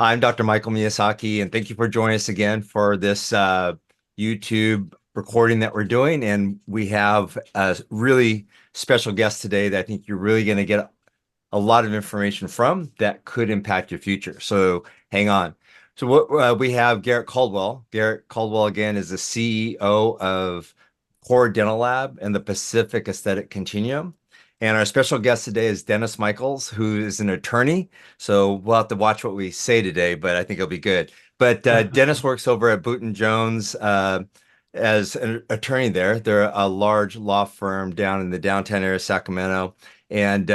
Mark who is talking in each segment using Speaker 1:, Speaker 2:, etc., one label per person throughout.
Speaker 1: I'm Dr. Michael Miyazaki, and thank you for joining us again for this YouTube recording that we're doing. And we have a really special guest today that I think you're really going to get a lot of information from that could impact your future. So hang on. So what we have Garrett Caldwell. Garrett Caldwell again is the CEO of Core Dental Lab and the Pacific Aesthetic Continuum. And our special guest today is Dennis Michaels, who is an attorney. So we'll have to watch what we say today, but I think it'll be good. But Dennis works over at Boot and Jones as an attorney there. They're a large law firm down in the downtown area of Sacramento. And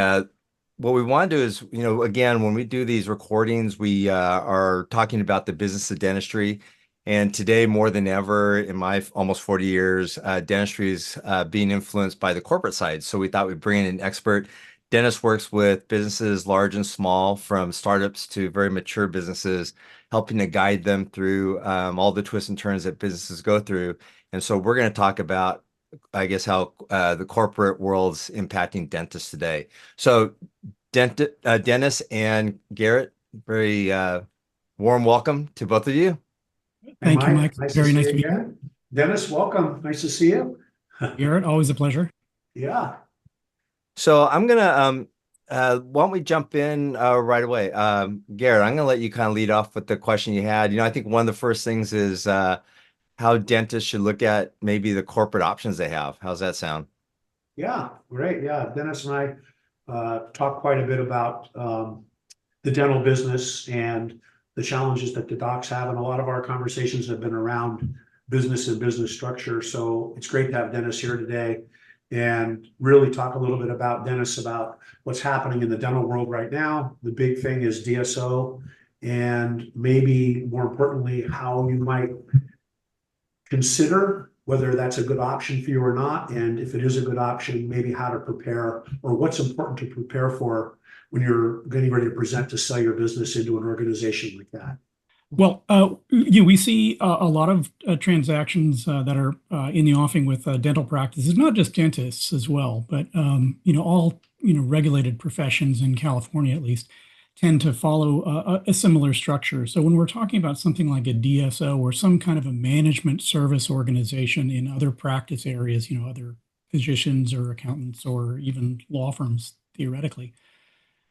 Speaker 1: what we want to do is, again, when we do these recordings, we are talking about the business of dentistry. And today, more than ever, in my almost 40 years, dentistry is being influenced by the corporate side. So we thought we'd bring in an expert. Dennis works with businesses large and small, from startups to very mature businesses, helping to guide them through all the twists and turns that businesses go through. And so we're going to talk about, I guess, how the corporate world's impacting dentists today. So Dennis and Garrett, very warm welcome to both of you.
Speaker 2: Hey,
Speaker 3: Thank you,
Speaker 2: Mike.
Speaker 3: Mike.
Speaker 2: Very nice
Speaker 3: to
Speaker 2: to
Speaker 3: see
Speaker 2: meet
Speaker 3: you again. Dennis, welcome. Nice to see you.
Speaker 2: you. Garrett, always a pleasure.
Speaker 3: Yeah.
Speaker 1: So I'm gonna why don't we jump in right away? Garrett, I'm gonna let you kind of lead off with the question you had. I think one of the first things is how dentists should look at maybe the corporate options they have. How's that sound?
Speaker 3: Yeah, great. Yeah, Dennis and I talk quite a bit about the dental business and the challenges that the docs have, and a lot of our conversations have been around business and business structure. So it's great to have Dennis here today and really talk a little bit about what's happening in the dental world right now. The big thing is DSO, and maybe more importantly, how you might consider whether that's a good option for you or not. And if it is a good option, maybe how to prepare, or what's important to prepare for when you're getting ready to present to sell your business into an organization like that.
Speaker 2: Well, we see a lot of transactions that are in the offing with dental practices, not just dentists as well, but all regulated professions in California at least tend to follow a similar structure. So when we're talking about something like a DSO or some kind of a management service organization in other practice areas, other physicians or accountants or even law firms theoretically,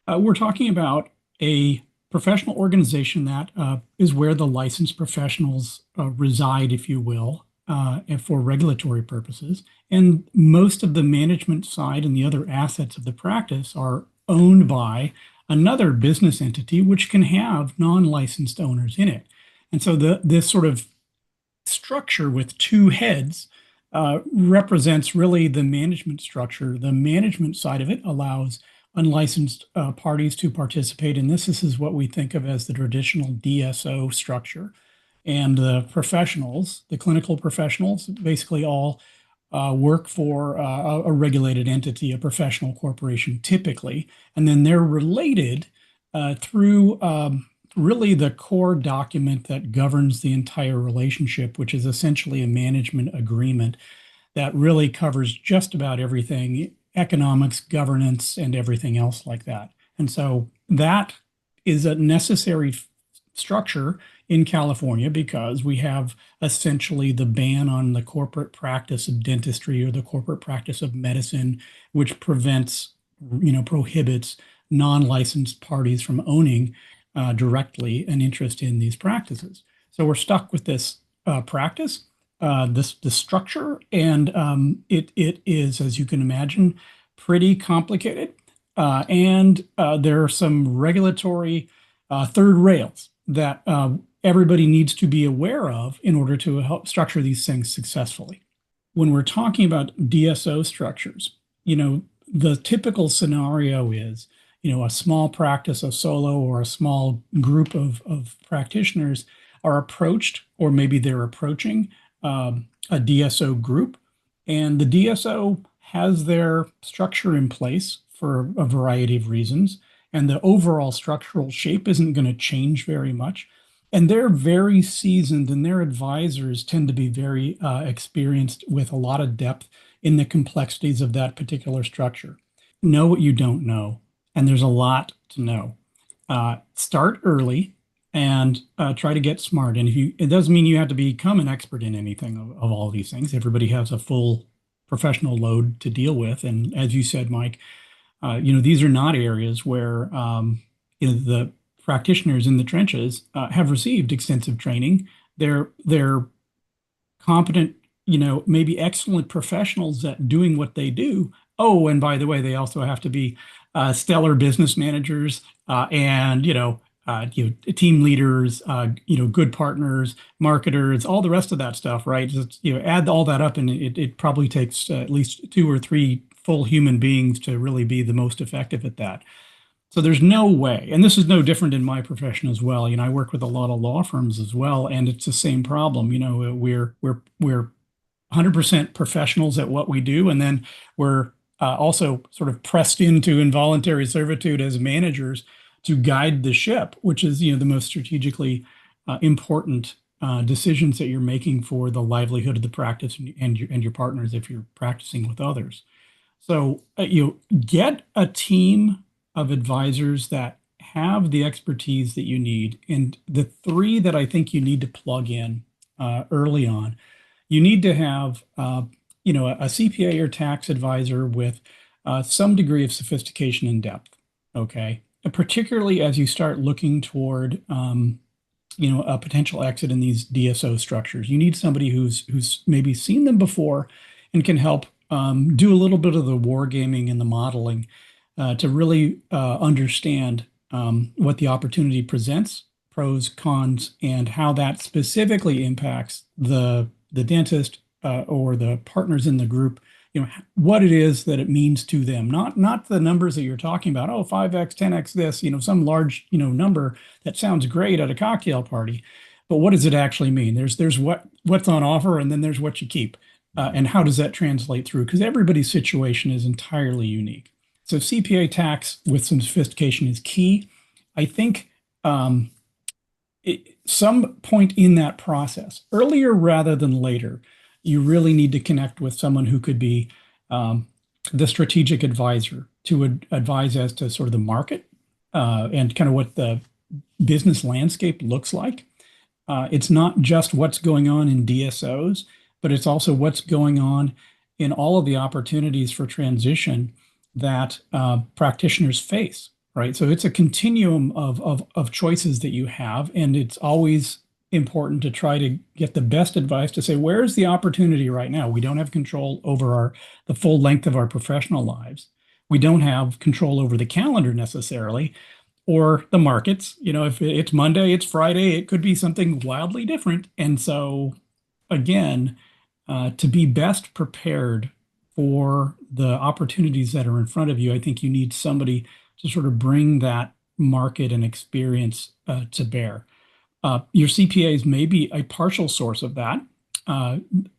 Speaker 2: we're talking about a professional organization that is where the licensed professionals reside, if you will, and for regulatory purposes. And most of the management side and the other assets of the practice are owned by another business entity, which can have non-licensed owners in it. And so this sort of structure with two heads represents really the management structure. The management side of it allows unlicensed parties to participate in this. This is what we think of as the traditional DSO structure. And the professionals, the clinical professionals, basically all work for a regulated entity, a professional corporation typically. And then they're related through really the core document that governs the entire relationship, which is essentially a management agreement that really covers just about everything: economics, governance, and everything else like that. And so that is a necessary structure in California because we have essentially the ban on the corporate practice of dentistry or the corporate practice of medicine, which prohibits non-licensed parties from owning directly an interest in these practices. So we're stuck with this practice, this structure, and it is, as you can imagine, pretty complicated. And there are some regulatory third rails that everybody needs to be aware of in order to help structure these things successfully. When we're talking about DSO structures, the typical scenario is, a small practice, a solo or a small group of practitioners are approached, or maybe they're approaching a DSO group, and the DSO has their structure in place for a variety of reasons, and the overall structural shape isn't going to change very much. And they're very seasoned, and their advisors tend to be very experienced with a lot of depth in the complexities of that particular structure. Know what you don't know, and there's a lot to know. Start early and try to get smart. And it doesn't mean you have to become an expert in anything of all these things. Everybody has a full professional load to deal with. And as you said, Mike, these are not areas where the practitioners in the trenches have received extensive training. They're competent, maybe excellent professionals at doing what they do. Oh, and by the way, they also have to be stellar business managers and team leaders, good partners, marketers, all the rest of that stuff, right? Just, add all that up, and it probably takes at least 2 or 3 full human beings to really be the most effective at that. So there's no way, and this is no different in my profession as well. I work with a lot of law firms as well, and it's the same problem. We're 100% professionals at what we do, and then we're also sort of pressed into involuntary servitude as managers to guide the ship, which is the most strategically important decisions that you're making for the livelihood of the practice and your partners if you're practicing with others. So get a team of advisors that have the expertise that you need. And the 3 that I think you need to plug in early on, you need to have a CPA or tax advisor with some degree of sophistication and depth. Okay, and particularly as you start looking toward a potential exit in these DSO structures, you need somebody who's maybe seen them before and can help do a little bit of the wargaming and the modeling to really understand what the opportunity presents, pros, cons, and how that specifically impacts the dentist or the partners in the group, what it is that it means to them, not the numbers that you're talking about. Oh, 5x, 10x this, some large, number that sounds great at a cocktail party, but what does it actually mean? There's what's on offer, and then there's what you keep. And how does that translate through? Because everybody's situation is entirely unique. So CPA tax with some sophistication is key. I think some point in that process, earlier rather than later, you really need to connect with someone who could be the strategic advisor to advise as to sort of the market and kind of what the business landscape looks like. It's not just what's going on in DSOs, but it's also what's going on in all of the opportunities for transition that practitioners face, right? So it's a continuum of choices that you have, and it's always important to try to get the best advice to say, where's the opportunity right now? We don't have control over the full length of our professional lives. We don't have control over the calendar necessarily, or the markets. If it's Monday, it's Friday, it could be something wildly different. And so again, to be best prepared for the opportunities that are in front of you, I think you need somebody to sort of bring that market and experience to bear. Your CPAs may be a partial source of that.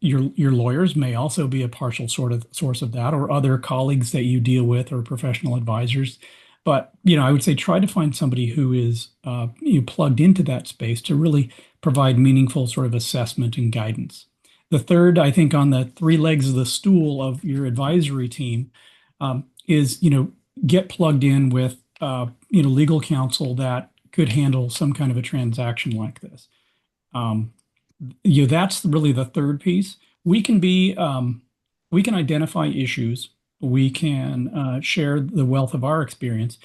Speaker 2: Your lawyers may also be a partial source of that, or other colleagues that you deal with, or professional advisors. But I would say try to find somebody who is plugged into that space to really provide meaningful sort of assessment and guidance. The third, I think, on the 3 legs of the stool of your advisory team is get plugged in with legal counsel that could handle some kind of a transaction like this. That's really the third piece. We can identify issues. We can share the wealth of our experience,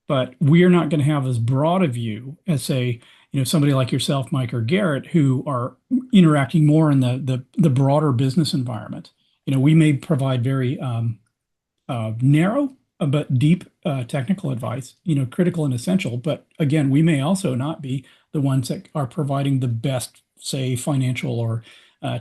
Speaker 2: but we are not going to have as broad a view as, say, somebody like yourself, Mike, or Garrett, who are interacting more in the broader business environment. We may provide very narrow but deep technical advice, critical and essential. But again, we may also not be the ones that are providing the best, say, financial or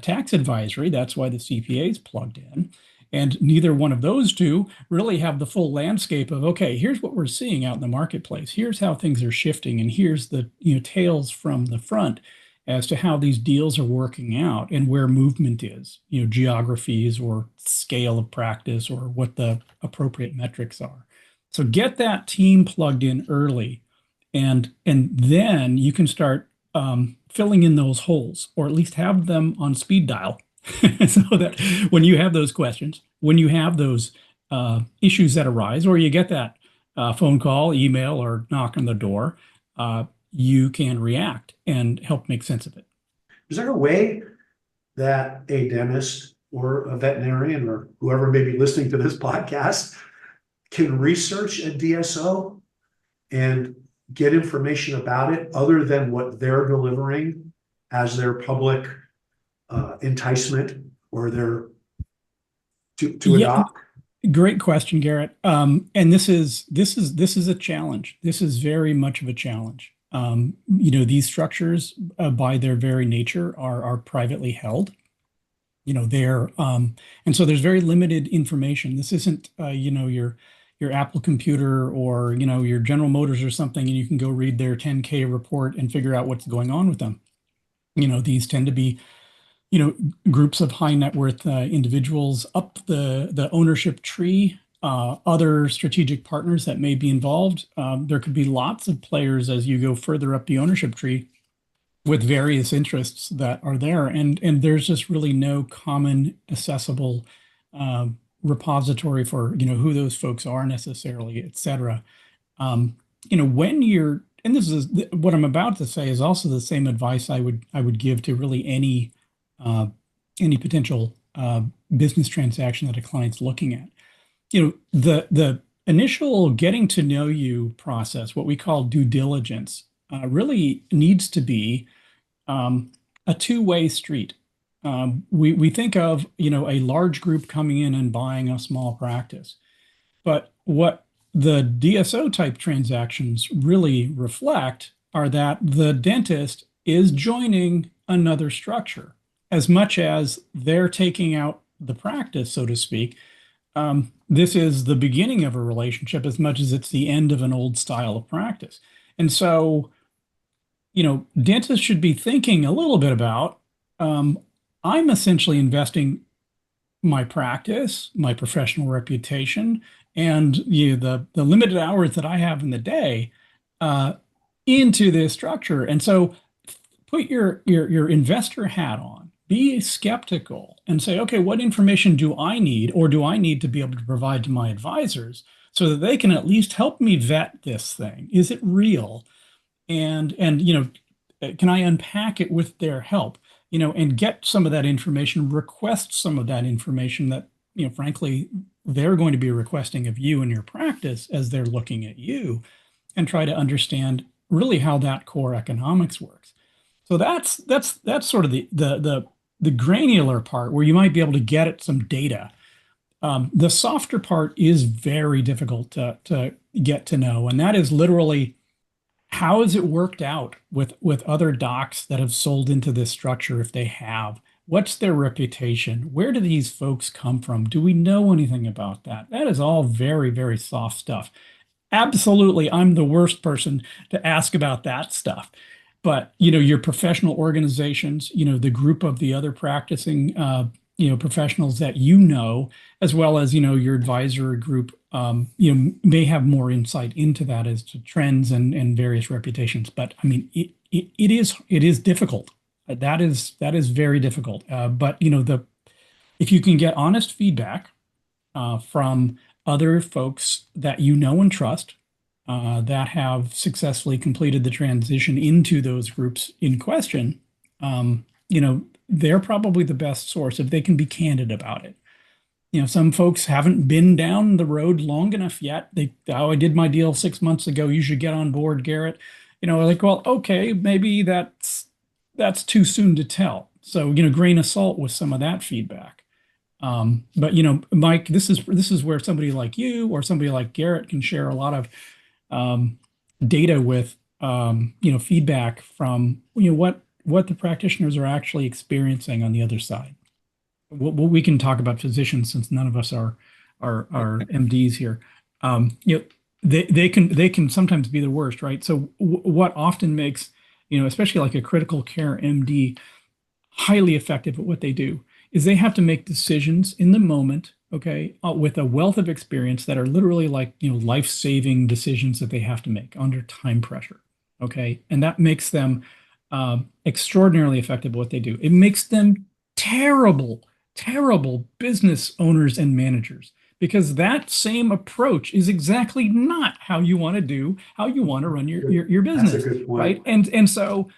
Speaker 2: tax advisory. That's why the CPA is plugged in. And neither one of those two really have the full landscape of, okay, here's what we're seeing out in the marketplace. Here's how things are shifting. And here's the tales from the front as to how these deals are working out and where movement is, geographies or scale of practice or what the appropriate metrics are. So get that team plugged in early, and then you can start filling in those holes, or at least have them on speed dial. So that when you have those questions, when you have those issues that arise, or you get that phone call, email, or knock on the door, you can react and help make sense of it.
Speaker 3: Is there a way that a dentist or a veterinarian or whoever may be listening to this podcast can research a DSO and get information about it other than what they're delivering as their public enticement or their to adopt?
Speaker 2: Great question, Garrett. And this is a challenge. This is very much of a challenge. These structures, by their very nature, are privately held. And so there's very limited information. This isn't, your Apple computer or your General Motors or something, and you can go read their 10K report and figure out what's going on with them. These tend to be groups of high net worth individuals up the ownership tree, other strategic partners that may be involved. There could be lots of players as you go further up the ownership tree with various interests that are there. And there's just really no common accessible repository for, who those folks are necessarily, et cetera. When you're, and this is what I'm about to say is also the same advice I would give to really any potential business transaction that a client's looking at. The initial getting to know you process, what we call due diligence, really needs to be a two-way street. We think of a large group coming in and buying a small practice, but what the DSO type transactions really reflect are that the dentist is joining another structure as much as they're taking out the practice, so to speak. This is the beginning of a relationship as much as it's the end of an old style of practice. And so, dentists should be thinking a little bit about, I'm essentially investing my practice, my professional reputation, and the limited hours that I have in the day into this structure. And so put your investor hat on, be skeptical and say, okay, what information do I need or do I need to be able to provide to my advisors so that they can at least help me vet this thing? Is it real? And can I unpack it with their help? And get some of that information, request some of that information that, frankly, they're going to be requesting of you and your practice as they're looking at you, and try to understand really how that core economics works. So that's sort of the granular part where you might be able to get at some data. The softer part is very difficult to get to know, and that is literally, how has it worked out with other docs that have sold into this structure if they have? What's their reputation? Where do these folks come from? Do we know anything about that? That is all very, very soft stuff. Absolutely, I'm the worst person to ask about that stuff. But, your professional organizations, the group of the other practicing, professionals that as well as, your advisor group, may have more insight into that as to trends and various reputations. But I mean, it is difficult. That is very difficult. But if you can get honest feedback from other folks that and trust that have successfully completed the transition into those groups in question, they're probably the best source if they can be candid about it. Some folks haven't been down the road long enough yet. I did my deal 6 months ago. You should get on board, Garrett. Like, well, okay, maybe that's too soon to tell. So, grain of salt with some of that feedback. But Mike, this is where somebody like you or somebody like Garrett can share a lot of data with feedback from what the practitioners are actually experiencing on the other side. We can talk about physicians since none of us are MDs here. They can sometimes be the worst, right? So what often makes especially like a critical care MD highly effective at what they do is they have to make decisions in the moment, okay, with a wealth of experience that are literally like life-saving decisions that they have to make under time pressure, okay, and that makes them extraordinarily effective at what they do. It makes them terrible business owners and managers because that same approach is exactly not how you want to run your
Speaker 3: That's a
Speaker 2: business,
Speaker 3: good point.
Speaker 2: right? And so,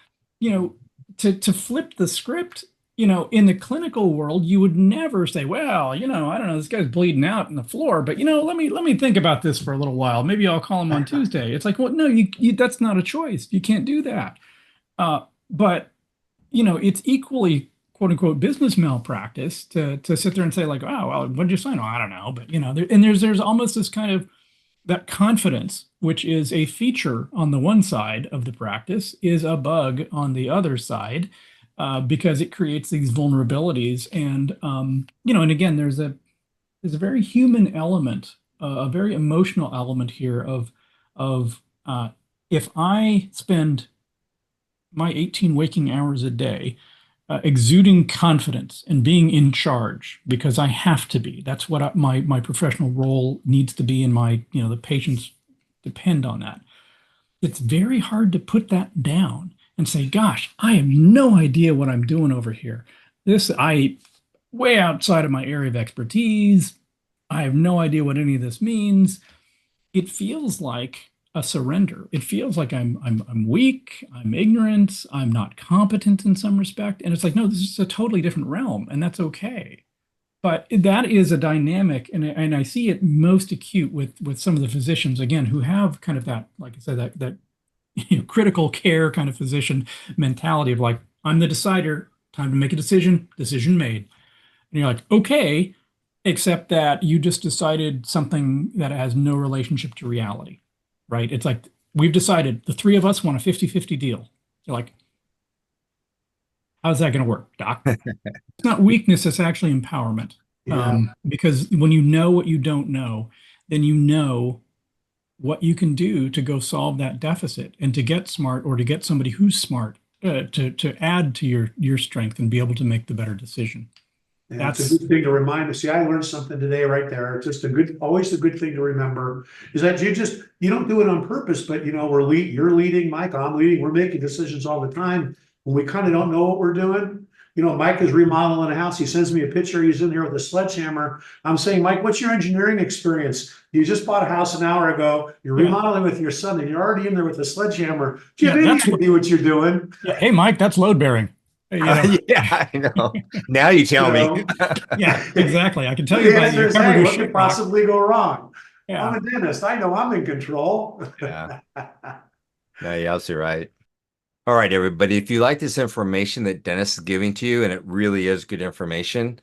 Speaker 2: to flip the script, in the clinical world, you would never say, well, I don't know, this guy's bleeding out on the floor, but let me think about this for a little while. Maybe I'll call him on Tuesday. It's like, well, no, that's not a choice. You can't do that. But it's equally quote unquote business malpractice to sit there and say like, oh, well, what did you sign? Oh, I don't know. But there's almost this kind of that confidence, which is a feature on the one side of the practice, is a bug on the other side, because it creates these vulnerabilities. And again, there's a very human element, a very emotional element here of if I spend my 18 waking hours a day exuding confidence and being in charge because I have to be. That's what my professional role needs to be, and the patients depend on that. It's very hard to put that down and say, gosh, I have no idea what I'm doing over here. I way outside of my area of expertise. I have no idea what any of this means. It feels like a surrender. It feels like I'm weak, I'm ignorant, I'm not competent in some respect. And it's like, no, this is a totally different realm, and that's okay. But that is a dynamic, and I see it most acute with some of the physicians again who have kind of that, like I said, that critical care kind of physician mentality of like, I'm the decider, time to make a decision made. And you're like, okay, except that you just decided something that has no relationship to reality, right? It's like, we've decided the three of us want a 50-50 deal. You're like, how's that going to work, doc? It's not weakness, it's actually empowerment.
Speaker 3: Yeah.
Speaker 2: Because when you know what you don't know, then you know what you can do to go solve that deficit and to get smart, or to get somebody who's smart, to add to your strength and be able to make the better decision.
Speaker 3: Yeah, it's a good thing to remind us. See, I learned something today right there. It's just always a good thing to remember is that you don't do it on purpose, but you're leading, Mike, I'm leading, we're making decisions all the time when we kind of don't know what we're doing. Mike is remodeling a house. He sends me a picture. He's in there with a sledgehammer. I'm saying, Mike, what's your engineering experience? You just bought a house an hour ago. You're remodeling with your son, and you're already in there with a sledgehammer. Do you have any idea what you're doing?
Speaker 2: Yeah. Hey, Mike, that's load bearing.
Speaker 1: Yeah, I know. Now you tell me.
Speaker 2: Yeah, exactly. I can tell you about your covered
Speaker 3: what could possibly go wrong.
Speaker 2: Yeah.
Speaker 3: I'm a dentist. I know I'm in control.
Speaker 1: Yeah. No, you're absolutely right. All right, everybody. If you like this information that Dennis is giving to you, and it really is good information,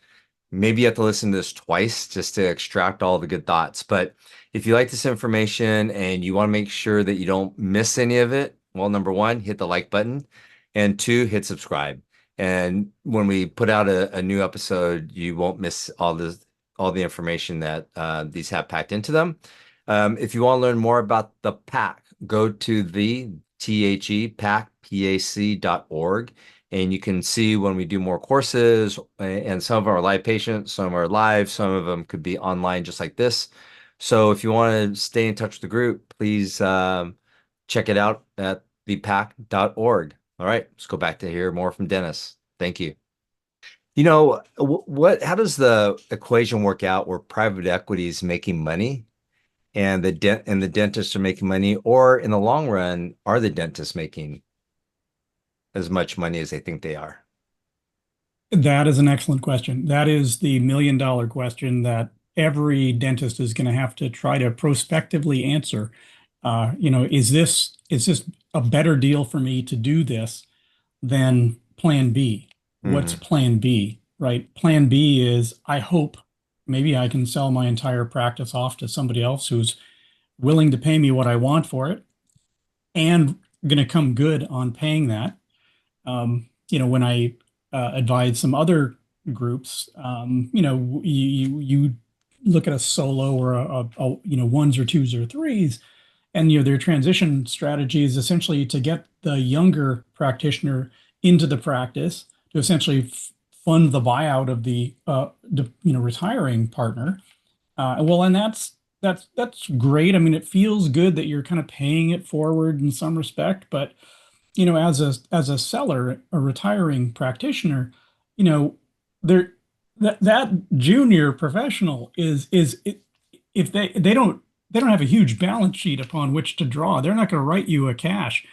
Speaker 1: maybe you have to listen to this twice just to extract all the good thoughts. But if you like this information and you want to make sure that you don't miss any of it, well, number one, hit the like button, and two, hit subscribe. And when we put out a new episode, you won't miss all the information that these have packed into them. If you want to learn more about the PAC, go to the pac.org, and you can see when we do more courses, and some of our live patients, some are live, some of them could be online just like this. So if you want to stay in touch with the group, please check it out at thepac.org. All right, let's go back to hear more from Dennis. Thank you. How does the equation work out where private equity is making money and the dentists are making money, or in the long run, are the dentists making as much money as they think they are?
Speaker 2: That is an excellent question. That is the $1 million question that every dentist is going to have to try to prospectively answer. Is this a better deal for me to do this than plan B? What's plan B, right? Plan B is, I hope maybe I can sell my entire practice off to somebody else who's willing to pay me what I want for it and going to come good on paying that. When I advise some other groups, you look at a solo or a ones or twos or threes, and their transition strategy is essentially to get the younger practitioner into the practice to essentially fund the buyout of the retiring partner. And that's great. I mean, it feels good that you're kind of paying it forward in some respect, but as a seller, a retiring practitioner, there that junior professional is if they don't have a huge balance sheet upon which to draw. They're not going to write you a cash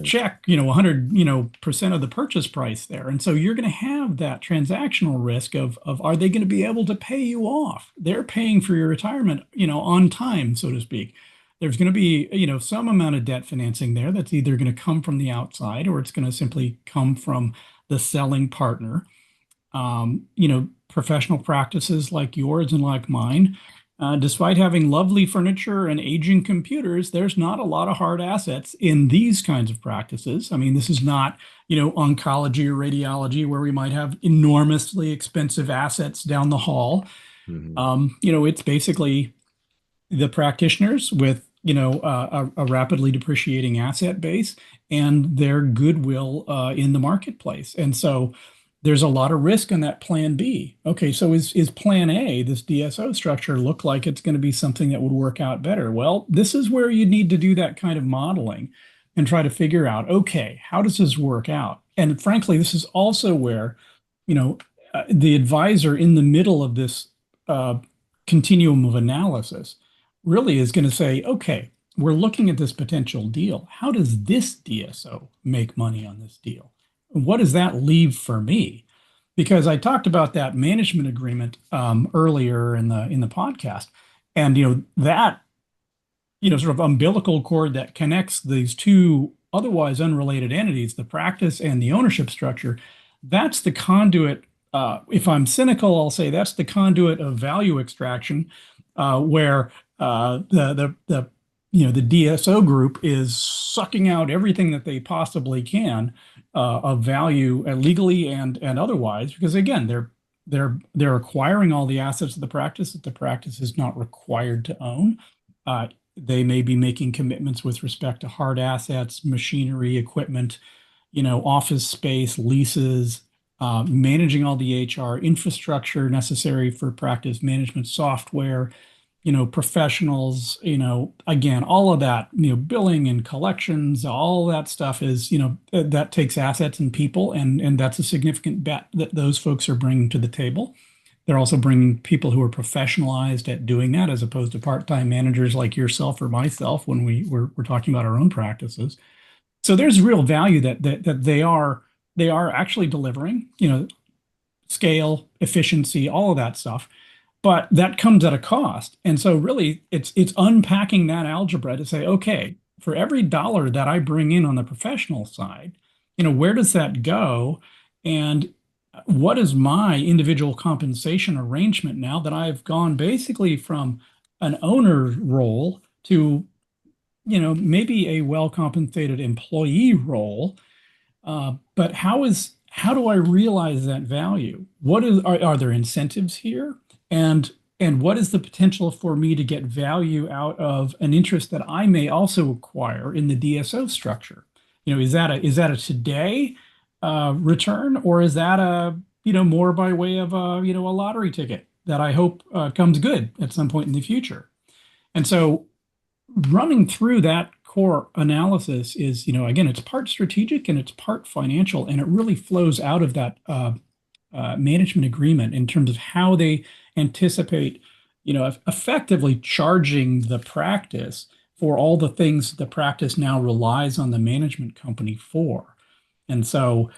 Speaker 2: check, 100, percent of the purchase price there. And so you're going to have that transactional risk of are they going to be able to pay you off? They're paying for your retirement, on time, so to speak. There's going to be, some amount of debt financing there that's either going to come from the outside or it's going to simply come from the selling partner. Professional practices like yours and like mine, despite having lovely furniture and aging computers, there's not a lot of hard assets in these kinds of practices. I mean, this is not, oncology or radiology where we might have enormously expensive assets down the hall. It's basically the practitioners with, a rapidly depreciating asset base and their goodwill in the marketplace. And so there's a lot of risk in that plan B. Okay, so is plan A, this DSO structure, look like it's going to be something that would work out better? Well, this is where you need to do that kind of modeling and try to figure out, okay, how does this work out? And frankly, this is also where, the advisor in the middle of this continuum of analysis really is going to say, okay, we're looking at this potential deal. How does this DSO make money on this deal? What does that leave for me? Because I talked about that management agreement earlier in the podcast, and that sort of umbilical cord that connects these two otherwise unrelated entities, the practice and the ownership structure, that's the conduit. If I'm cynical, I'll say that's the conduit of value extraction, where the DSO group is sucking out everything that they possibly can of value legally and otherwise, because again, they're acquiring all the assets of the practice that the practice is not required to own. They may be making commitments with respect to hard assets, machinery, equipment, office space, leases, managing all the HR infrastructure necessary for practice management software, professionals, again, all of that, billing and collections, all that stuff is, that takes assets and people, and that's a significant bet that those folks are bringing to the table. They're also bringing people who are professionalized at doing that, as opposed to part-time managers like yourself or myself when we're talking about our own practices. So there's real value that they are actually delivering, scale, efficiency, all of that stuff. But that comes at a cost. And so really it's unpacking that algebra to say, okay, for every dollar that I bring in on the professional side, where does that go? And what is my individual compensation arrangement now that I've gone basically from an owner role to, maybe a well-compensated employee role? But how do I realize that value? Are there incentives here? And what is the potential for me to get value out of an interest that I may also acquire in the DSO structure? Is that a today return, or is that more by way of a lottery ticket that I hope comes good at some point in the future? And so running through that core analysis is, again, it's part strategic and it's part financial, and it really flows out of that management agreement in terms of how they anticipate, effectively charging the practice for all the things the practice now relies on the management company for. And so,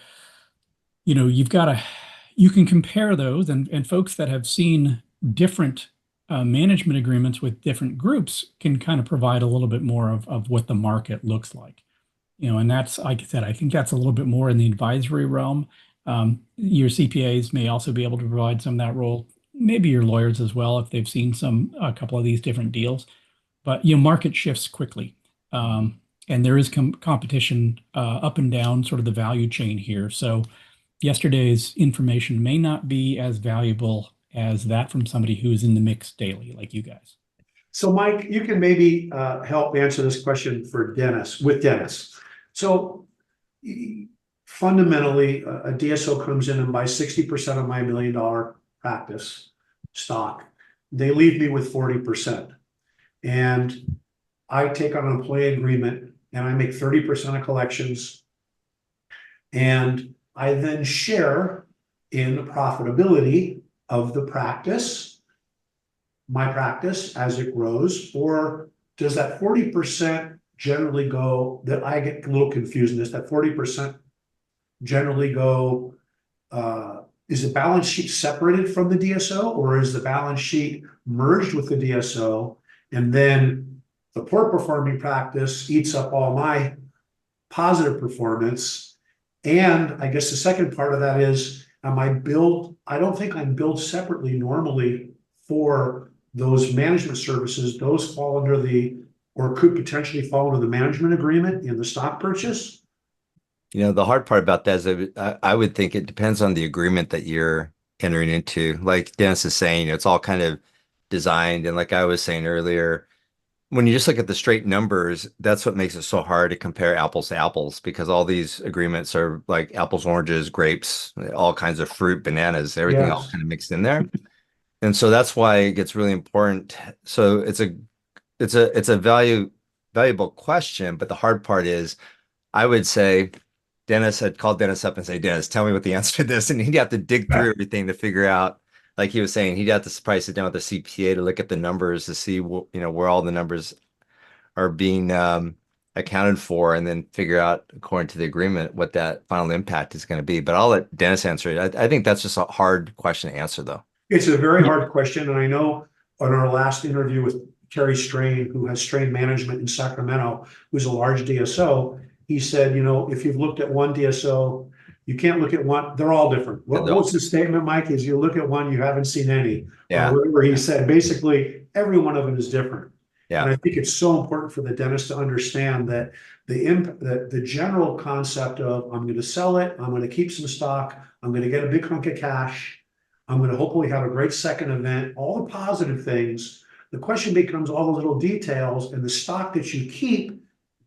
Speaker 2: you can compare those, and folks that have seen different management agreements with different groups can kind of provide a little bit more of what the market looks like. And that's, like I said, I think that's a little bit more in the advisory realm. Your CPAs may also be able to provide some of that role, maybe your lawyers as well, if they've seen a couple of these different deals. But market shifts quickly, and there is competition up and down sort of the value chain here. So yesterday's information may not be as valuable as that from somebody who's in the mix daily, like you guys.
Speaker 3: So Mike, you can maybe help answer this question for Dennis, with Dennis. So fundamentally, a DSO comes in and buys 60% of my $1 million practice stock. They leave me with 40%. And I take on an employee agreement and I make 30% of collections. And I then share in the profitability of the practice my practice as it grows? Or does that 40% generally go, that I get a little confused in this, that 40% generally go, is the balance sheet separated from the DSO, or is the balance sheet merged with the DSO? And then the poor performing practice eats up all my positive performance. And I guess the second part of that is, I don't think I'm billed separately normally for those management services. Those fall under or could potentially fall under the management agreement in the stock purchase.
Speaker 1: The hard part about that is I would think it depends on the agreement that you're entering into. Like Dennis is saying, it's all kind of designed. And like I was saying earlier, when you just look at the straight numbers, that's what makes it so hard to compare apples to apples, because all these agreements are like apples, oranges, grapes, all kinds of fruit, bananas, everything all
Speaker 3: Yes.
Speaker 1: kind of mixed in there. And so that's why it gets really important. So it's a valuable question, but the hard part is I would say Dennis had called Dennis up and say, Dennis, tell me what the answer to this. And he'd have to dig through everything to figure out, like he was saying, he'd have to probably sit down with the CPA to look at the numbers to see where all the numbers are being accounted for, and then figure out according to the agreement what that final impact is going to be. But I'll let Dennis answer it. I think that's just a hard question to answer, though.
Speaker 3: It's a very hard question, and I know on our last interview with Kerry Strain, who has Strain Management in Sacramento, who's a large DSO, he said, if you've looked at one DSO, you can't look at one, they're all different. What's the statement, Mike? Is you look at one, you haven't seen any.
Speaker 1: Yeah.
Speaker 3: Or whatever he said, basically, every one of them is different.
Speaker 1: Yeah.
Speaker 3: And I think it's so important for the dentist to understand that the general concept of, I'm going to sell it, I'm going to keep some stock, I'm going to get a big hunk of cash, I'm going to hopefully have a great second event, all the positive things. The question becomes all the little details, and the stock that you keep,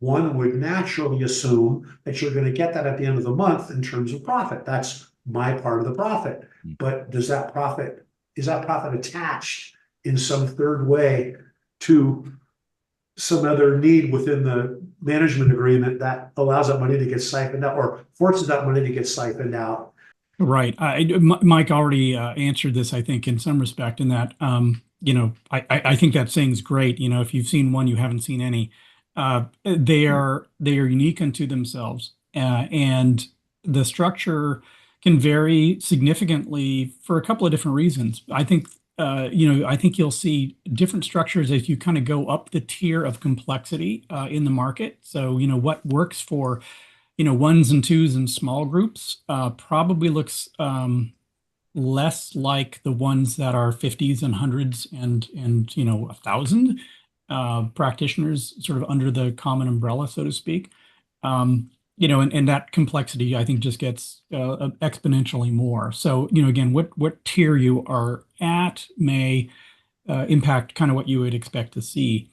Speaker 3: one would naturally assume that you're going to get that at the end of the month in terms of profit. That's my part of the profit. But is that profit attached in some third way to some other need within the management agreement that allows that money to get siphoned out or forces that money to get siphoned out?
Speaker 2: Right. Mike already answered this, I think, in some respect, in that, I think that saying's great. If you've seen one, you haven't seen any. They are unique unto themselves, and the structure can vary significantly for a couple of different reasons. I think you'll see different structures as you kind of go up the tier of complexity in the market. So, what works for ones and twos and small groups probably looks less like the ones that are 50s and hundreds and 1,000 practitioners sort of under the common umbrella, so to speak. And that complexity, I think, just gets exponentially more. So, again, what tier you are at may impact kind of what you would expect to see.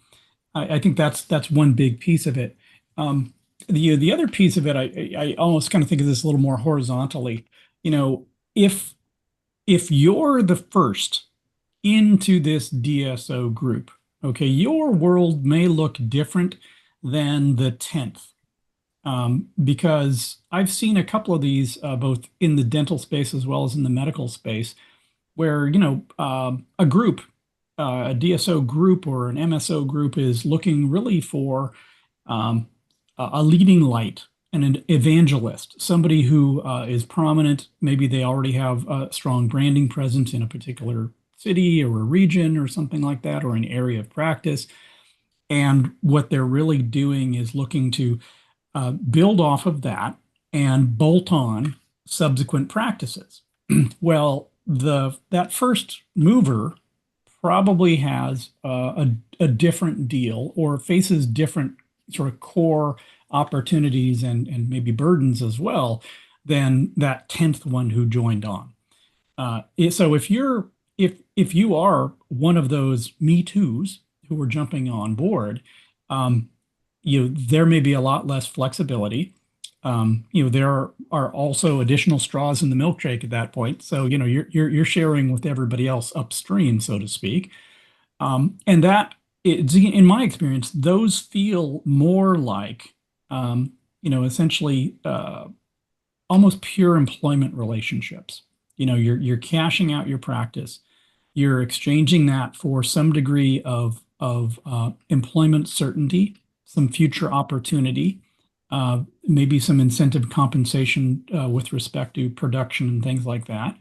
Speaker 2: I think that's one big piece of it. The other piece of it, I almost kind of think of this a little more horizontally. If you're the first into this DSO group, okay, your world may look different than the 10th. Because I've seen a couple of these both in the dental space as well as in the medical space, where a group, a DSO group or an MSO group is looking really for a leading light and an evangelist, somebody who is prominent. Maybe they already have a strong branding presence in a particular city or a region or something like that, or an area of practice. And what they're really doing is looking to build off of that and bolt on subsequent practices. Well, that first mover probably has a different deal or faces different sort of core opportunities and maybe burdens as well than that 10th one who joined on. So if you are one of those Me Too's who are jumping on board, there may be a lot less flexibility. There are also additional straws in the milkshake at that point. So, you're sharing with everybody else upstream, so to speak. And that, in my experience, those feel more like, essentially almost pure employment relationships. You're cashing out your practice. You're exchanging that for some degree of employment certainty, some future opportunity, maybe some incentive compensation with respect to production and things like that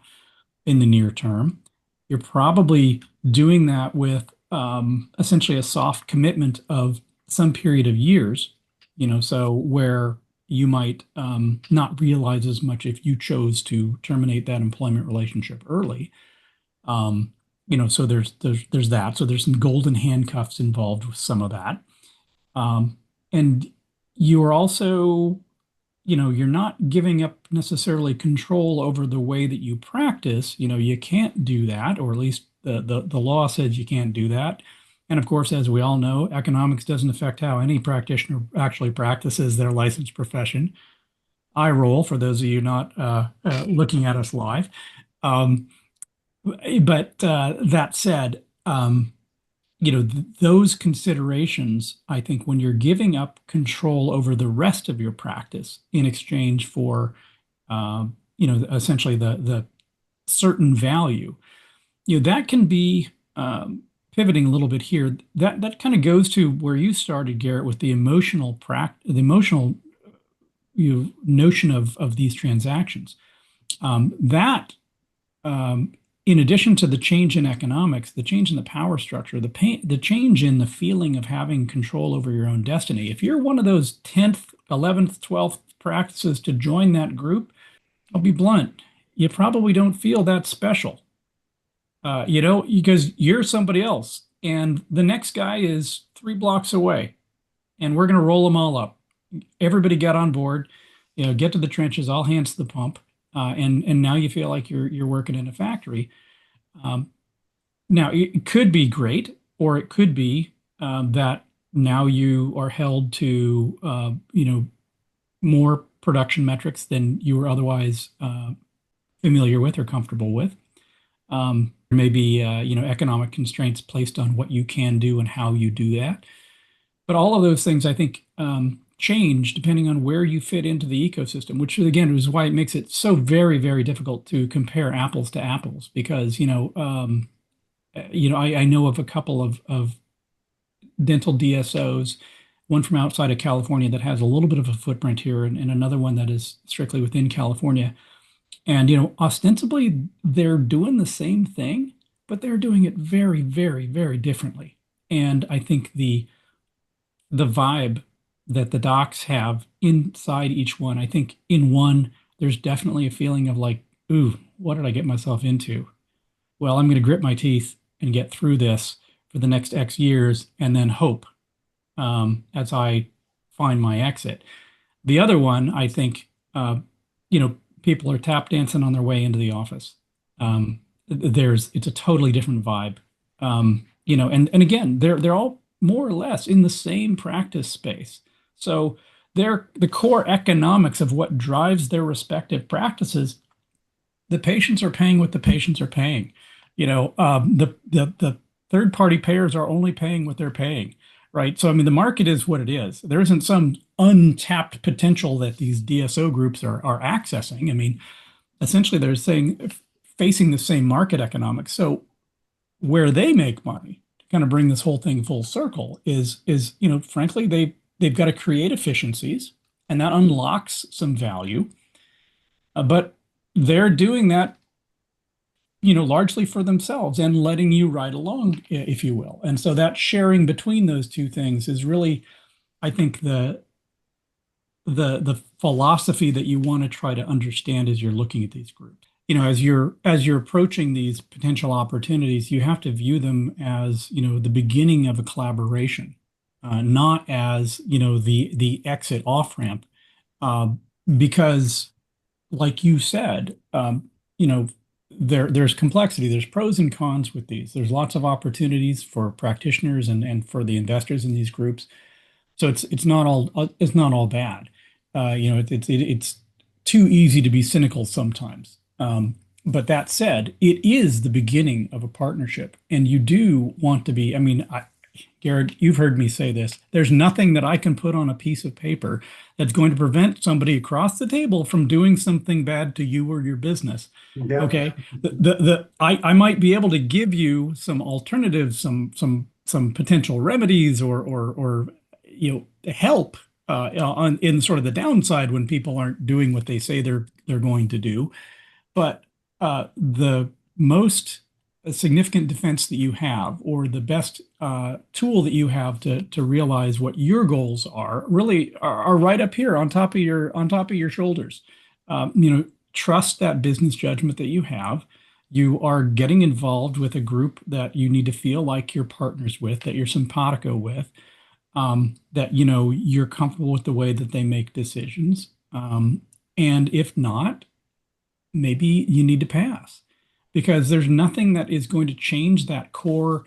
Speaker 2: in the near term. You're probably doing that with essentially a soft commitment of some period of years, so where you might not realize as much if you chose to terminate that employment relationship early. So there's that. So there's some golden handcuffs involved with some of that. And you're also, you're not giving up necessarily control over the way that you practice. You can't do that, or at least the law says you can't do that. And of course, as we all know, economics doesn't affect how any practitioner actually practices their licensed profession. I roll for those of you not looking at us live. But that said, those considerations, I think, when you're giving up control over the rest of your practice in exchange for, essentially the certain value, that can be pivoting a little bit here. That kind of goes to where you started, Garrett, with the emotional notion of these transactions. That in addition to the change in economics, the change in the power structure, the change in the feeling of having control over your own destiny. If you're one of those 10th, 11th, 12th practices to join that group, I'll be blunt, you probably don't feel that special, because you're somebody else. And the next guy is 3 blocks away, and we're going to roll them all up. Everybody get on board, get to the trenches, all hands to the pump. And now you feel like you're working in a factory. Now it could be great, or it could be that now you are held to more production metrics than you were otherwise familiar with or comfortable with. There may be economic constraints placed on what you can do and how you do that. But all of those things, I think, change depending on where you fit into the ecosystem, which again is why it makes it so very, very difficult to compare apples to apples. Because I know of a couple of dental DSOs, one from outside of California that has a little bit of a footprint here, and another one that is strictly within California. And ostensibly they're doing the same thing, but they're doing it very, very, very differently. And I think the vibe that the docs have inside each one. I think in one, there's definitely a feeling of like, ooh, what did I get myself into? Well, I'm going to grit my teeth and get through this for the next X years and then hope as I find my exit. The other one, I think, people are tap dancing on their way into the office. It's a totally different vibe. And again, they're all more or less in the same practice space. So the core economics of what drives their respective practices, the patients are paying what the patients are paying. The third party payers are only paying what they're paying, right? So I mean, the market is what it is. There isn't some untapped potential that these DSO groups are accessing. I mean, essentially they're facing the same market economics. So where they make money, to kind of bring this whole thing full circle, is frankly, they've got to create efficiencies, and that unlocks some value. But they're doing that, largely for themselves and letting you ride along, if you will. And so that sharing between those two things is really, I think, the philosophy that you want to try to understand as you're looking at these groups. As you're approaching these potential opportunities, you have to view them as, the beginning of a collaboration. Not as the exit off ramp, because, like you said, there's complexity, there's pros and cons with these. There's lots of opportunities for practitioners and for the investors in these groups. So it's not all bad. It's too easy to be cynical sometimes. But that said, it is the beginning of a partnership, and you do want to be. I mean, Garrett, you've heard me say this. There's nothing that I can put on a piece of paper that's going to prevent somebody across the table from doing something bad to you or your business.
Speaker 3: Yeah.
Speaker 2: Okay. I might be able to give you some alternatives, some potential remedies or help in sort of the downside when people aren't doing what they say they're going to do. But the most significant defense that you have, or the best tool that you have to realize what your goals are, really are right up here on top of your shoulders. Trust that business judgment that you have. You are getting involved with a group that you need to feel like you're partners with, that you're simpatico with, that you're comfortable with the way that they make decisions. And if not, maybe you need to pass, because there's nothing that is going to change that core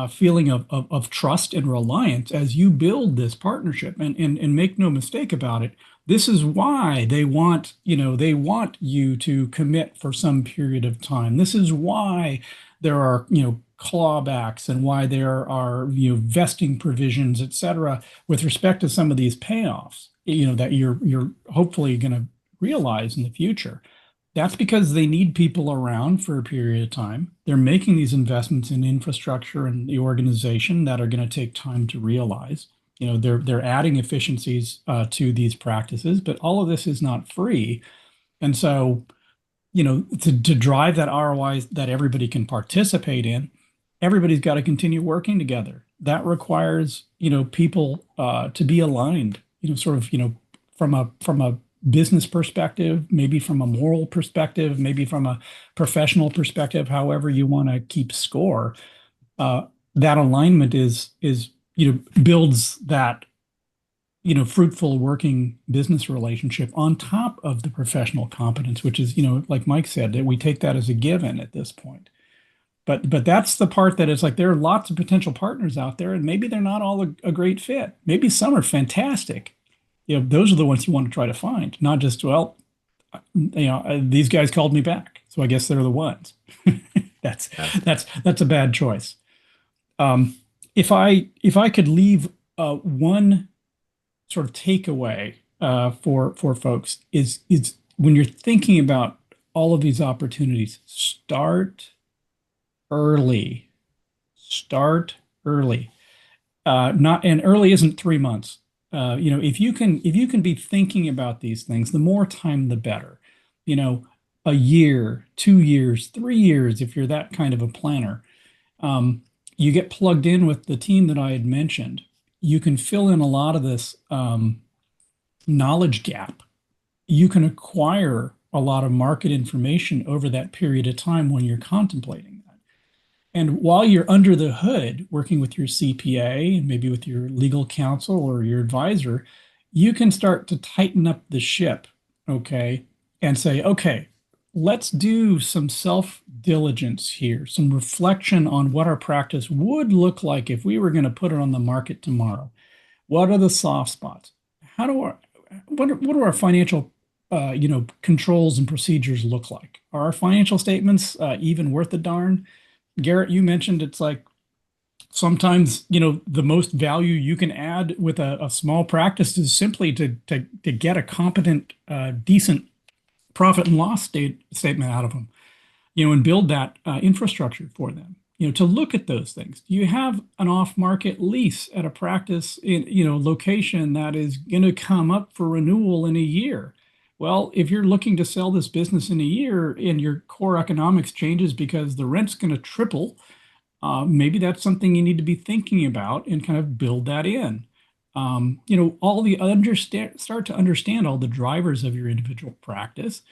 Speaker 2: feeling of trust and reliance as you build this partnership. And make no mistake about it, this is why they want you to commit for some period of time. This is why there are clawbacks, and why there are vesting provisions, et cetera, with respect to some of these payoffs that you're hopefully going to realize in the future. That's because they need people around for a period of time. They're making these investments in infrastructure and the organization that are going to take time to realize. They're adding efficiencies to these practices, but all of this is not free. And so, to drive that ROI that everybody can participate in, everybody's got to continue working together. That requires, people to be aligned, from a business perspective, maybe from a moral perspective, maybe from a professional perspective, however you want to keep score. That alignment is builds that fruitful working business relationship on top of the professional competence, which is like Mike said, that we take that as a given at this point. But that's the part that is like, there are lots of potential partners out there, and maybe they're not all a great fit. Maybe some are fantastic. Those are the ones you want to try to find, not just, well, these guys called me back, so I guess they're the ones. That's a bad choice. If I could leave one sort of takeaway for folks is when you're thinking about all of these opportunities, start early. Start early. And early isn't 3 months. If you can be thinking about these things, the more time, the better. A year, 2 years, 3 years, if you're that kind of a planner. You get plugged in with the team that I had mentioned. You can fill in a lot of this knowledge gap. You can acquire a lot of market information over that period of time when you're contemplating that. And while you're under the hood working with your CPA and maybe with your legal counsel or your advisor, you can start to tighten up the ship, okay? And say, okay, let's do some self-diligence here, some reflection on what our practice would look like if we were going to put it on the market tomorrow. What are the soft spots? What do our financial controls and procedures look like? Are our financial statements even worth a darn? Garrett, you mentioned it's like sometimes, the most value you can add with a small practice is simply to get a competent, decent profit and loss statement out of them, and build that infrastructure for them, to look at those things. Do you have an off-market lease at a practice in, location that is going to come up for renewal in a year? Well, if you're looking to sell this business in a year and your core economics changes because the rent's going to triple, maybe that's something you need to be thinking about and kind of build that in. Start to understand all the drivers of your individual practice,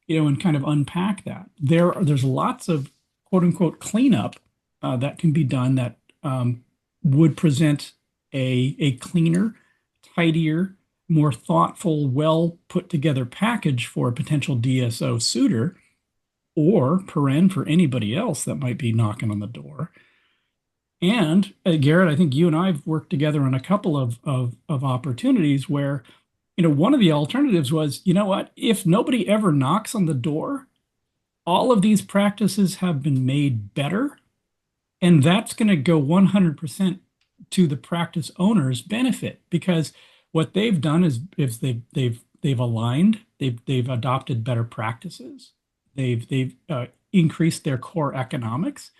Speaker 2: and kind of unpack that. There's lots of quote unquote cleanup that can be done that would present a cleaner, tidier, more thoughtful, well put together package for a potential DSO suitor, or paren for anybody else that might be knocking on the door. And Garrett, I think you and I have worked together on a couple of opportunities where, one of the alternatives was, what, if nobody ever knocks on the door, all of these practices have been made better, and that's going to go 100% to the practice owner's benefit, because what they've done is they've aligned, they've adopted better practices, they've increased their core economics,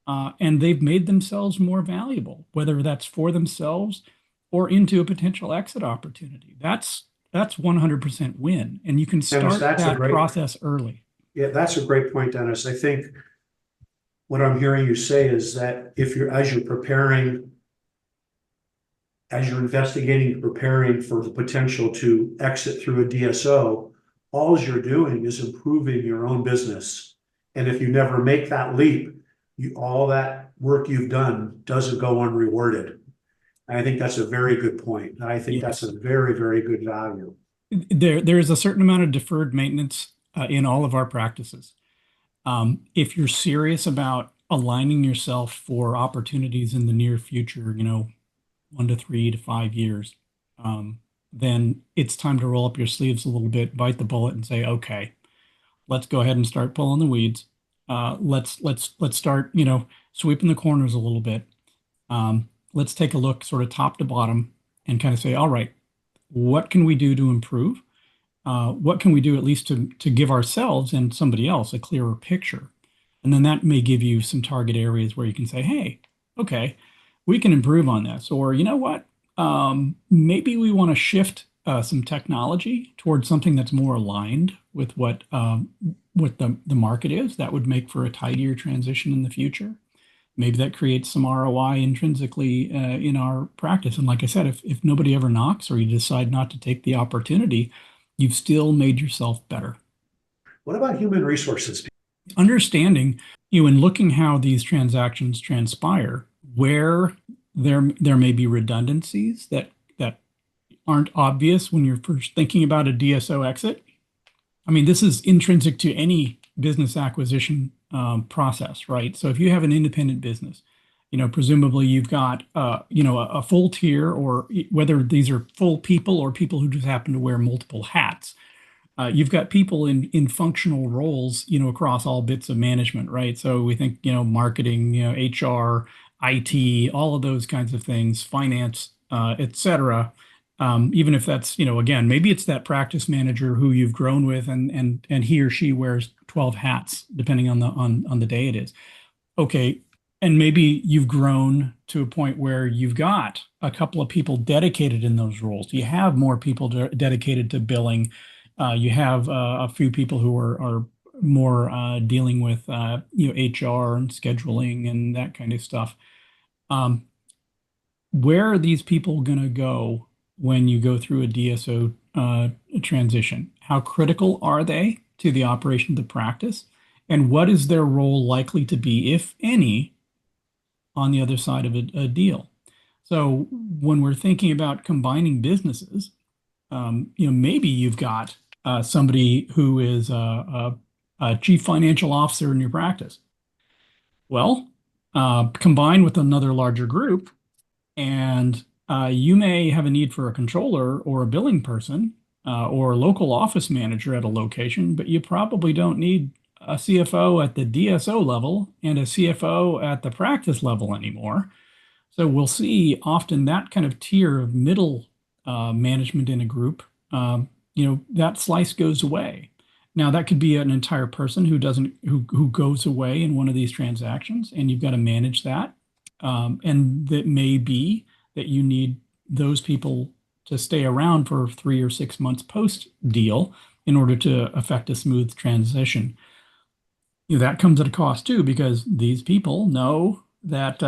Speaker 2: and they've made themselves more valuable, whether that's for themselves or into a potential exit opportunity. That's 100% win, and you can
Speaker 3: Dennis,
Speaker 2: start
Speaker 3: that's a
Speaker 2: that
Speaker 3: great,
Speaker 2: process early.
Speaker 3: yeah, that's a great point, Dennis. I think what I'm hearing you say is that if you're, as you're preparing, as you're investigating, preparing for the potential to exit through a DSO, all you're doing is improving your own business. And if you never make that leap, all that work you've done doesn't go unrewarded. And I think that's a very good point. And I think that's
Speaker 2: Yes.
Speaker 3: a very, very good value.
Speaker 2: There is a certain amount of deferred maintenance in all of our practices. If you're serious about aligning yourself for opportunities in the near future, 1 to 3 to 5 years, then it's time to roll up your sleeves a little bit, bite the bullet, and say, okay, let's go ahead and start pulling the weeds. Let's start, sweeping the corners a little bit. Let's take a look, sort of top to bottom, and kind of say, all right, what can we do to improve? What can we do at least to give ourselves and somebody else a clearer picture? And then that may give you some target areas where you can say, hey, okay, we can improve on this. Or, you know what? Maybe we want to shift some technology towards something that's more aligned with what the market is. That would make for a tidier transition in the future. Maybe that creates some ROI intrinsically in our practice. And like I said, if nobody ever knocks or you decide not to take the opportunity, you've still made yourself better.
Speaker 3: What about human resources?
Speaker 2: Understanding, and looking how these transactions transpire, where there may be redundancies that aren't obvious when you're first thinking about a DSO exit. I mean, this is intrinsic to any business acquisition process, right? So if you have an independent business, presumably you've got, a full tier, or whether these are full people or people who just happen to wear multiple hats. You've got people in functional roles, across all bits of management, right? So we think, marketing, HR, IT, all of those kinds of things, finance, et cetera. Even if that's, again, maybe it's that practice manager who you've grown with, and he or she wears 12 hats, depending on the day it is. Okay. And maybe you've grown to a point where you've got a couple of people dedicated in those roles. You have more people dedicated to billing. You have a few people who are more dealing with HR and scheduling and that kind of stuff. Where are these people going to go when you go through a DSO transition? How critical are they to the operation of the practice? And what is their role likely to be, if any, on the other side of a deal? So when we're thinking about combining businesses, maybe you've got somebody who is a chief financial officer in your practice. Well, combined with another larger group, and you may have a need for a controller or a billing person or a local office manager at a location, but you probably don't need a CFO at the DSO level and a CFO at the practice level anymore. So we'll see often that kind of tier of middle management in a group, that slice goes away. Now that could be an entire person who goes away in one of these transactions, and you've got to manage that. And that may be that you need those people to stay around for 3 or 6 months post deal in order to affect a smooth transition. That comes at a cost too, because these people know that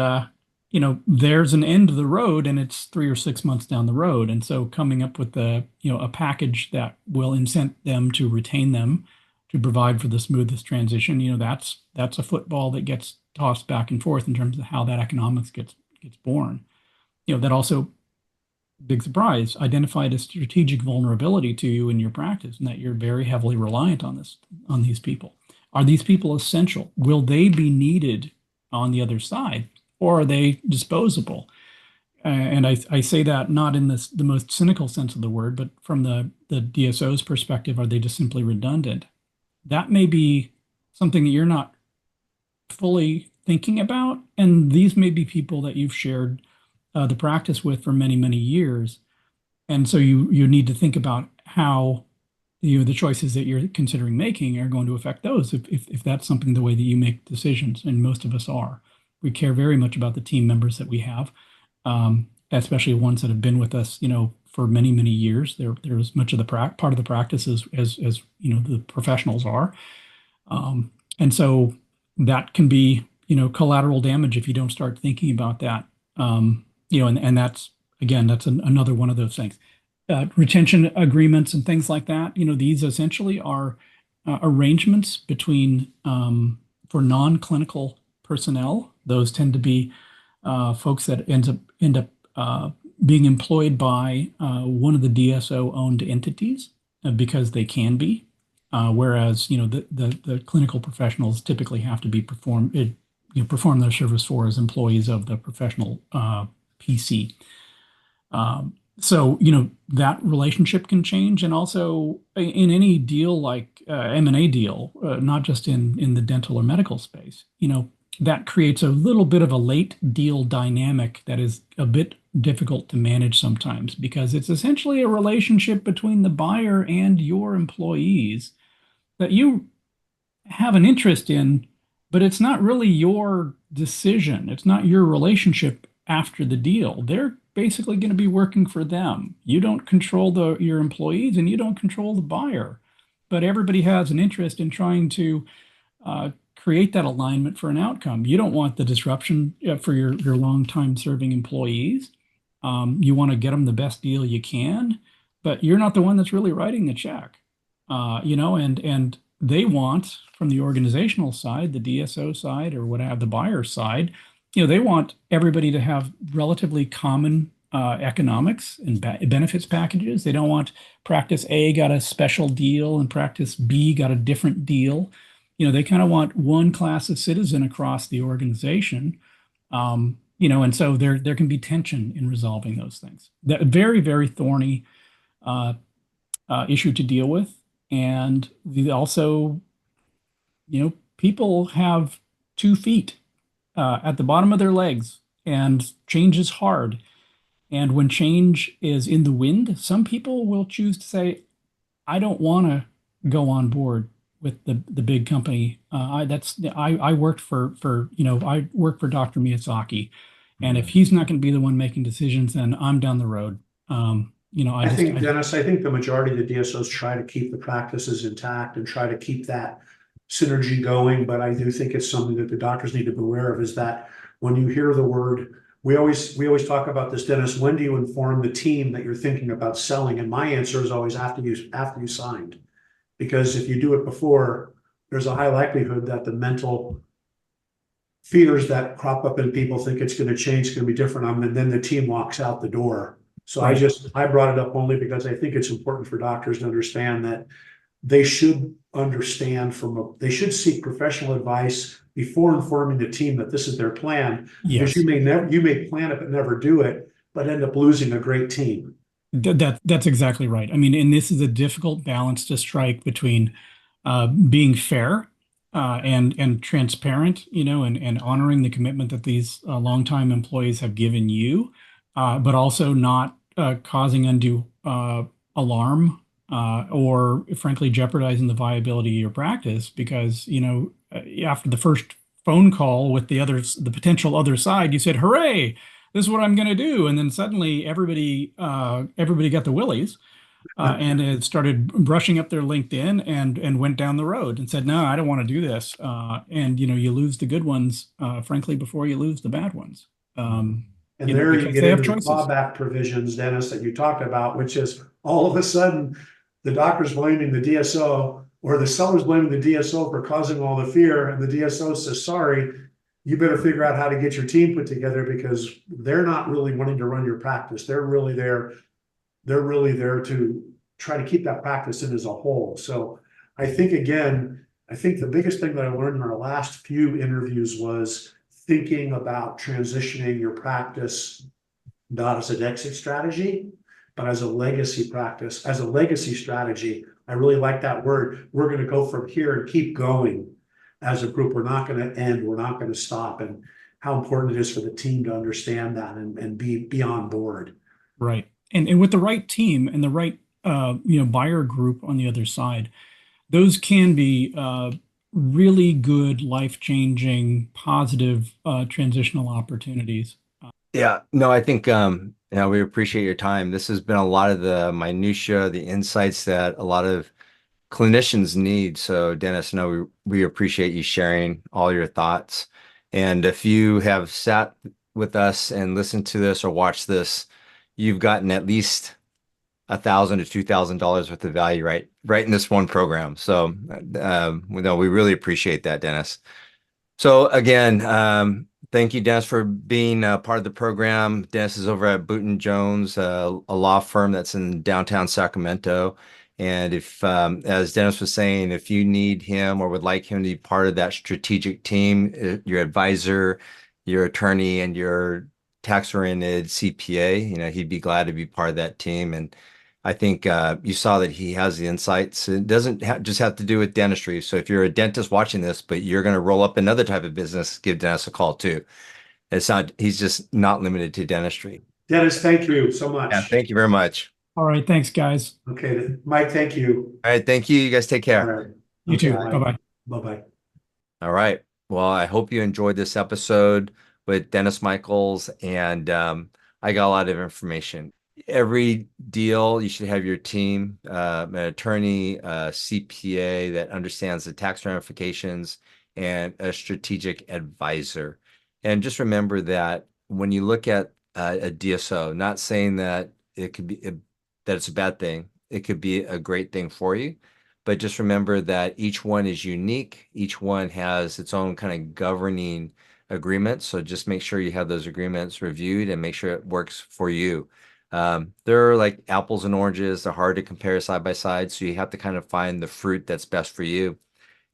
Speaker 2: there's an end to the road, and it's 3 or 6 months down the road. And so coming up with a package that will incent them to retain them, to provide for the smoothest transition, that's a football that gets tossed back and forth in terms of how that economics gets born. That also, big surprise, identified a strategic vulnerability to you in your practice, and that you're very heavily reliant on these people. Are these people essential? Will they be needed on the other side, or are they disposable? And I say that not in the most cynical sense of the word, but from the DSO's perspective, are they just simply redundant? That may be something that you're not fully thinking about, and these may be people that you've shared the practice with for many, many years. And so you need to think about how the choices that you're considering making are going to affect those if that's something the way that you make decisions, and most of us are. We care very much about the team members that we have, especially ones that have been with us, for many, many years. They're as much of the part of the practice as the professionals are. And so that can be, collateral damage if you don't start thinking about that. And that's, again, that's another one of those things. Retention agreements and things like that, these essentially are arrangements between, for non-clinical personnel. Those tend to be folks that end up being employed by one of the DSO-owned entities because they can be. Whereas the clinical professionals typically have to be perform their service for as employees of the professional PC. So that relationship can change, and also in any deal like M&A deal, not just in the dental or medical space. That creates a little bit of a late deal dynamic that is a bit difficult to manage sometimes, because it's essentially a relationship between the buyer and your employees that you have an interest in, but it's not really your decision. It's not your relationship after the deal. They're basically going to be working for them. You don't control your employees, and you don't control the buyer, but everybody has an interest in trying to create that alignment for an outcome. You don't want the disruption for your long-time serving employees. You want to get them the best deal you can, but you're not the one that's really writing the check. And they want, from the organizational side, the DSO side, or whatever, the buyer side, they want everybody to have relatively common economics and benefits packages. They don't want practice A got a special deal and practice B got a different deal. They kind of want one class of citizen across the organization. And so there can be tension in resolving those things. That very, very thorny issue to deal with. And also, people have 2 feet at the bottom of their legs, and change is hard. And when change is in the wind, some people will choose to say, I don't want to go on board with the big company. I worked for I work for Dr. Miyazaki, and if he's not going to be the one making decisions, then I'm down the road.
Speaker 3: I think, Dennis, I think the majority of the DSOs try to keep the practices intact and try to keep that synergy going. But I do think it's something that the doctors need to be aware of, is that when you hear the word, we always talk about this, Dennis, when do you inform the team that you're thinking about selling? And my answer is always after you signed. Because if you do it before, there's a high likelihood that the mental fears that crop up in people think it's going to change, it's going to be different, and then the team walks out the door. So right. I brought it up only because I think it's important for doctors to understand that they should they should seek professional advice before informing the team that this is their plan.
Speaker 2: Yes.
Speaker 3: Because you may plan it but never do it, but end up losing a great team.
Speaker 2: That's exactly right. I mean, and this is a difficult balance to strike between being fair and transparent, and honoring the commitment that these longtime employees have given you, but also not causing undue alarm or, frankly, jeopardizing the viability of your practice. Because after the first phone call with the potential other side, you said, "Hooray! This is what I'm going to do," and then suddenly everybody got the willies and it started brushing up their LinkedIn and went down the road and said, "No, I don't want to do this." And you lose the good ones, frankly, before you lose the bad ones.
Speaker 3: And there you get into the clawback provisions, Dennis, that you talked about, which is all of a sudden the doctor's blaming the DSO, or the seller's blaming the DSO for causing all the fear, and the DSO says, "Sorry, you better figure out how to get your team put together," because they're not really wanting to run your practice. They're really there to try to keep that practice in as a whole. So I think the biggest thing that I learned in our last few interviews was thinking about transitioning your practice not as an exit strategy, but as a legacy practice, as a legacy strategy. I really like that word. We're going to go from here and keep going as a group. We're not going to end. We're not going to stop. And how important it is for the team to understand that and be on board.
Speaker 2: Right. And with the right team and the right buyer group on the other side, those can be really good, life-changing, positive transitional opportunities.
Speaker 1: Yeah, no, I think we appreciate your time. This has been a lot of the minutia, the insights that a lot of clinicians need. So, Dennis, no, we appreciate you sharing all your thoughts. And if you have sat with us and listened to this or watched this, you've gotten at least $1,000 to $2,000 worth of value right in this one program. So, we really appreciate that, Dennis. So again, thank you, Dennis, for being part of the program. Dennis is over at Boot Jones, a law firm that's in downtown Sacramento. And if, as Dennis was saying, if you need him or would like him to be part of that strategic team, your advisor, your attorney, and your tax-oriented CPA, he'd be glad to be part of that team. And I think you saw that he has the insights. It doesn't just have to do with dentistry. So if you're a dentist watching this, but you're going to roll up another type of business, give Dennis a call too. He's just not limited to dentistry.
Speaker 3: Dennis, thank you so
Speaker 1: Yeah,
Speaker 3: much.
Speaker 1: thank you very much.
Speaker 2: All right. Thanks, guys.
Speaker 3: Okay, Mike, thank you.
Speaker 1: All right, thank you. You guys take
Speaker 3: All
Speaker 1: care.
Speaker 3: right.
Speaker 2: You too.
Speaker 3: Mike.
Speaker 2: Bye-bye.
Speaker 3: Bye-bye.
Speaker 1: All right. Well, I hope you enjoyed this episode with Dennis Michaels, and I got a lot of information. Every deal, you should have your team, an attorney, a CPA that understands the tax ramifications, and a strategic advisor. And just remember that when you look at a DSO, not saying that it could be that it's a bad thing, it could be a great thing for you. But just remember that each one is unique. Each one has its own kind of governing agreement. So just make sure you have those agreements reviewed and make sure it works for you. They're like apples and oranges. They're hard to compare side by side. So you have to kind of find the fruit that's best for you.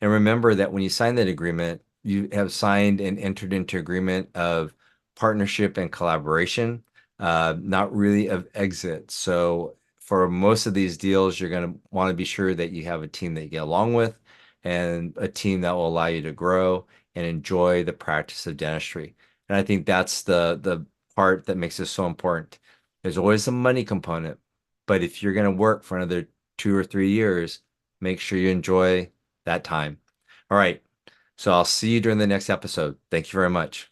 Speaker 1: And remember that when you sign that agreement, you have signed and entered into agreement of partnership and collaboration, not really of exit. So for most of these deals, you're going to want to be sure that you have a team that you get along with and a team that will allow you to grow and enjoy the practice of dentistry. And I think that's the part that makes this so important. There's always a money component, but if you're going to work for another 2 or 3 years, make sure you enjoy that time. All right. So I'll see you during the next episode. Thank you very much.